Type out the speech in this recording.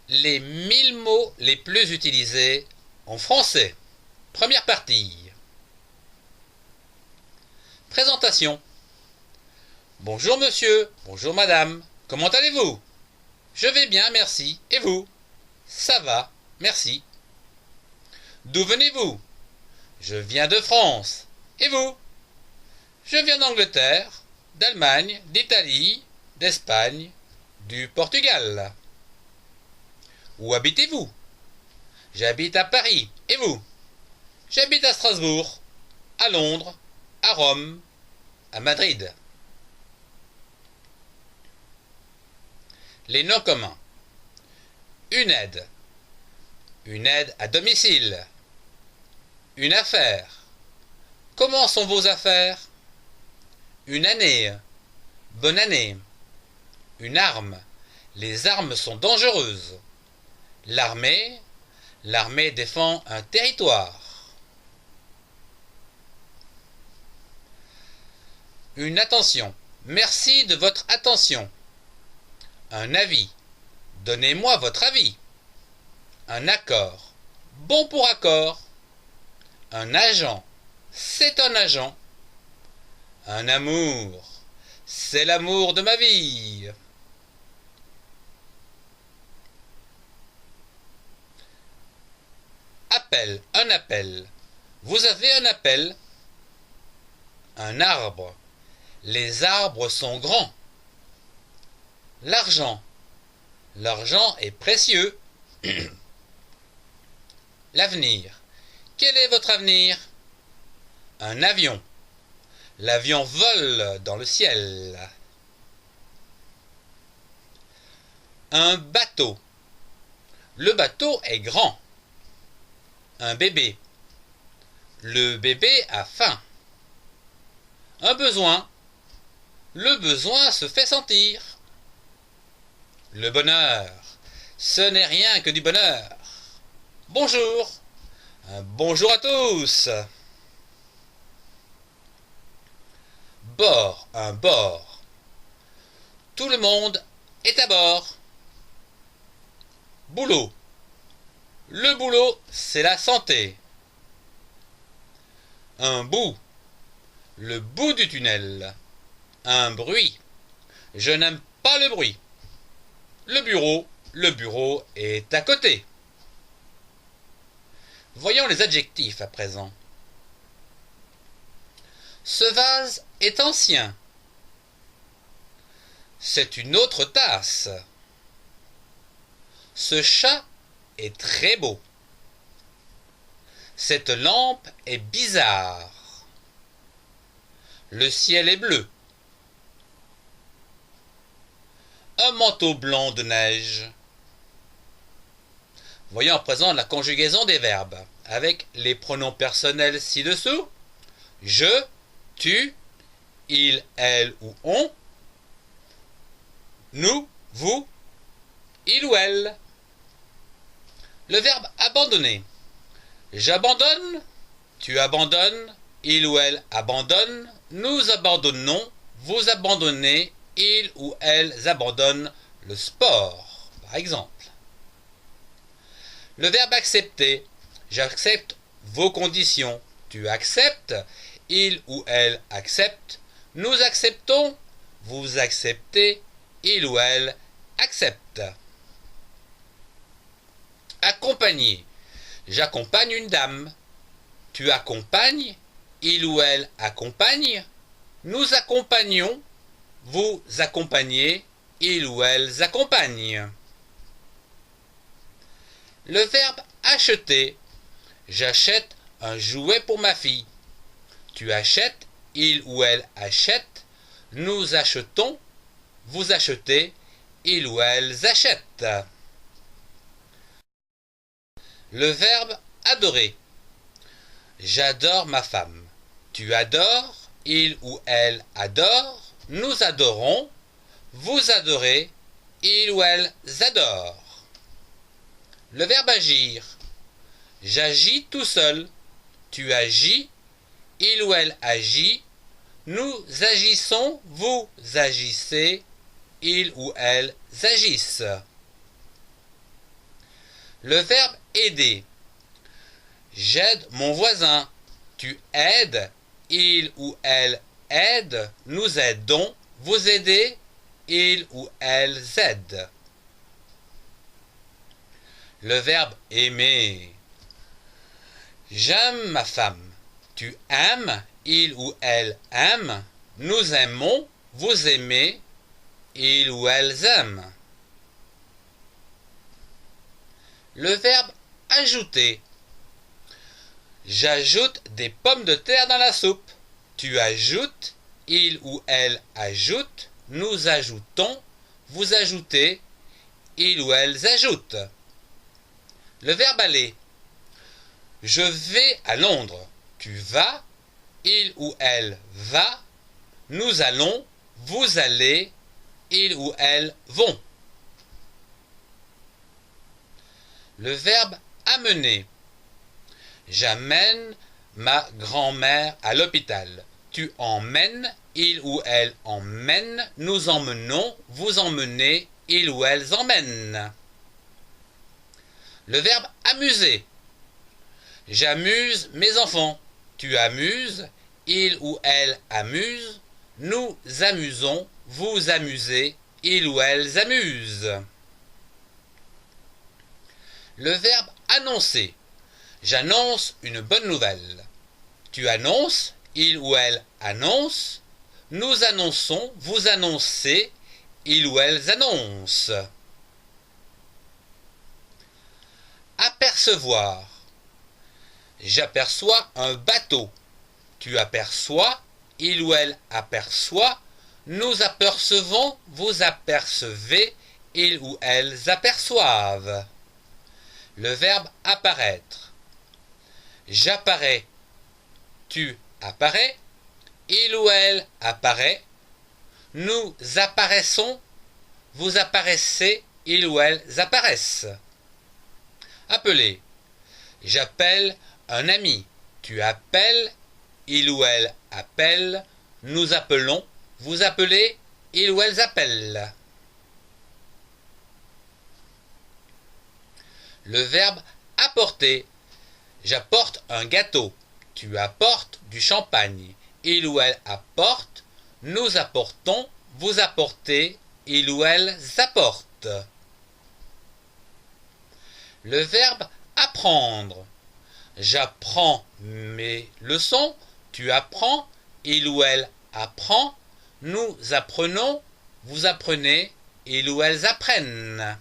Les 1000 mots les plus utilisés en français. Première partie. Présentation. Bonjour monsieur, bonjour madame, comment allez-vous? Je vais bien, merci. Et vous? Ça va, merci. D'où venez-vous? Je viens de France. Et vous? Je viens d'Angleterre, d'Allemagne, d'Italie, d'Espagne, du Portugal. Où habitez-vous? J'habite à Paris. Et vous? J'habite à Strasbourg, à Londres, à Rome, à Madrid. Les noms communs. Une aide. Une aide à domicile. Une affaire. Comment sont vos affaires? Une année. Bonne année. Une arme. Les armes sont dangereuses. L'armée. L'armée défend un territoire. Une attention. Merci de votre attention. Un avis. Donnez-moi votre avis. Un accord. Bon pour accord. Un agent. C'est un agent. Un amour. C'est l'amour de ma vie. Appel. Un appel. Vous avez un appel? Un arbre. Les arbres sont grands. L'argent. L'argent est précieux. L'avenir. Quel est votre avenir? Un avion. L'avion vole dans le ciel. Un bateau. Le bateau est grand. Un bébé. Le bébé a faim. Un besoin. Le besoin se fait sentir. Le bonheur. Ce n'est rien que du bonheur. Bonjour. Bonjour à tous. Bord. Un bord. Tout le monde est à bord. Boulot. Le boulot, c'est la santé. Un bout. Le bout du tunnel. Un bruit. Je n'aime pas le bruit. Le bureau est à côté. Voyons les adjectifs à présent. Ce vase est ancien. C'est une autre tasse. Ce chat est très beau. Cette lampe est bizarre. Le ciel est bleu. Un manteau blanc de neige. Voyons à présent la conjugaison des verbes avec les pronoms personnels ci-dessous. Je, tu, il, elle ou on. Nous, vous, il ou elle. Le verbe abandonner. J'abandonne, tu abandonnes, il ou elle abandonne, nous abandonnons, vous abandonnez, ils ou elles abandonnent le sport, par exemple. Le verbe accepter. J'accepte vos conditions, tu acceptes, il ou elle accepte, nous acceptons, vous acceptez, il ou elle accepte. Accompagner. J'accompagne une dame. Tu accompagnes, il ou elle accompagne, nous accompagnons, vous accompagnez, ils ou elles accompagnent. Le verbe acheter. J'achète un jouet pour ma fille. Tu achètes, il ou elle achète, nous achetons, vous achetez, ils ou elles achètent. Le verbe adorer. J'adore ma femme. Tu adores, il ou elle adore, nous adorons, vous adorez, ils ou elles adorent. Le verbe agir. J'agis tout seul. Tu agis, il ou elle agit, nous agissons, vous agissez, ils ou elles agissent. Le verbe aider. J'aide mon voisin. Tu aides. Il ou elle aide. Nous aidons. Vous aidez. Ils ou elles aident. Le verbe aimer. J'aime ma femme. Tu aimes. Il ou elle aime. Nous aimons. Vous aimez. Ils ou elles aiment. Le verbe ajouter. J'ajoute des pommes de terre dans la soupe. Tu ajoutes. Il ou elle ajoute. Nous ajoutons. Vous ajoutez. Ils ou elles ajoutent. Le verbe aller. Je vais à Londres. Tu vas. Il ou elle va. Nous allons. Vous allez. Ils ou elles vont. Le verbe amener. J'amène ma grand-mère à l'hôpital. Tu emmènes. Il ou elle emmène. Nous emmenons. Vous emmenez. Ils ou elles emmènent. Le verbe amuser. J'amuse mes enfants. Tu amuses. Il ou elle amuse. Nous amusons. Vous amusez. Ils ou elles amusent. Le verbe annoncer. J'annonce une bonne nouvelle. Tu annonces. Il ou elle annonce. Nous annonçons. Vous annoncez. Ils ou elles annoncent. Apercevoir. J'aperçois un bateau. Tu aperçois. Il ou elle aperçoit. Nous apercevons. Vous apercevez. Ils ou elles aperçoivent. Le verbe apparaître. J'apparais. Tu apparais. Il ou elle apparaît. Nous apparaissons. Vous apparaissez. Ils ou elles apparaissent. Appeler. J'appelle un ami. Tu appelles. Il ou elle appelle. Nous appelons. Vous appelez. Ils ou elles appellent. Le verbe apporter. J'apporte un gâteau. Tu apportes du champagne. Il ou elle apporte. Nous apportons. Vous apportez. Ils ou elles apportent. Le verbe apprendre. J'apprends mes leçons. Tu apprends. Il ou elle apprend. Nous apprenons. Vous apprenez. Ils ou elles apprennent.